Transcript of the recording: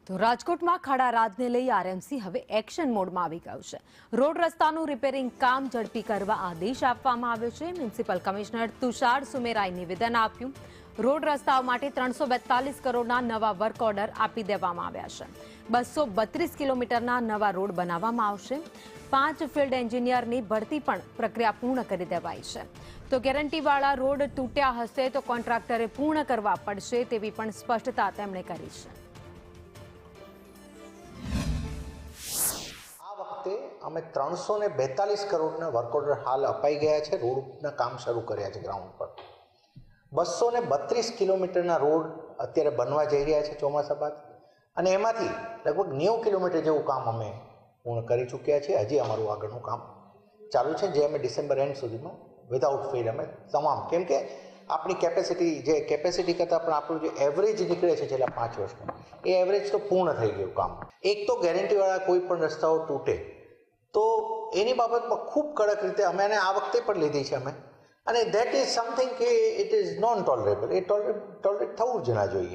તો રાજકોટમાં ખાડા રાજને લઈ આરએમસી હવે એક્શન મોડમાં આવી ગયું છે. રોડ રસ્તાનું રિપેરિંગ કામ ઝડપી કરવા આદેશ આપવામાં આવ્યો છે. મ્યુનિસિપલ કમિશનર તુષાર સુમેરાએ નિવેદન આપ્યું. રોડ રસ્તાઓ માટે 342 કરોડના નવા વર્ક ઓર્ડર આપી દેવામાં આવ્યા છે. 232 કિલોમીટરના નવા રોડ બનાવવામાં આવશે. 5 ફિલ્ડ એન્જિનિયરની ભરતી પણ પ્રક્રિયા પૂર્ણ કરી દેવાઈ છે. તો ગેરંટીવાળા રોડ તૂટ્યા હશે તો કોન્ટ્રાક્ટરે પૂર્ણ કરવા પડશે તેવી પણ સ્પષ્ટતા તેમણે કરી છે. વખતે અમે 342 કરોડના વર્ક ઓર્ડર હાલ અપાઈ ગયા છે. રોડના કામ શરૂ કર્યા છે ગ્રાઉન્ડ પર. 232 કિલોમીટરના રોડ અત્યારે બનવા જઈ રહ્યા છે ચોમાસા બાદ, અને એમાંથી લગભગ 90 કિલોમીટર જેવું કામ અમે પૂર્ણ કરી ચૂક્યા છીએ. હજી અમારું આગળનું કામ ચાલુ છે, જે અમે ડિસેમ્બર એન્ડ સુધીમાં વિધાઉટ ફેલ અમે તમામ, કેમ કે આપણી કેપેસિટી કરતાં પણ આપણું જે એવરેજ નીકળે છે છેલ્લા 5 વર્ષમાં, એ એવરેજ તો પૂર્ણ થઈ ગયું કામ. એક તો ગેરંટીવાળા કોઈ પણ રસ્તાઓ તૂટે તો એની બાબતમાં ખૂબ કડક રીતે અમે એને આ વખતે પણ લીધી છે અમે, અને દેટ ઇઝ સમથિંગ કે it is known tolerable. A tolerate થવું જ ના જોઈએ.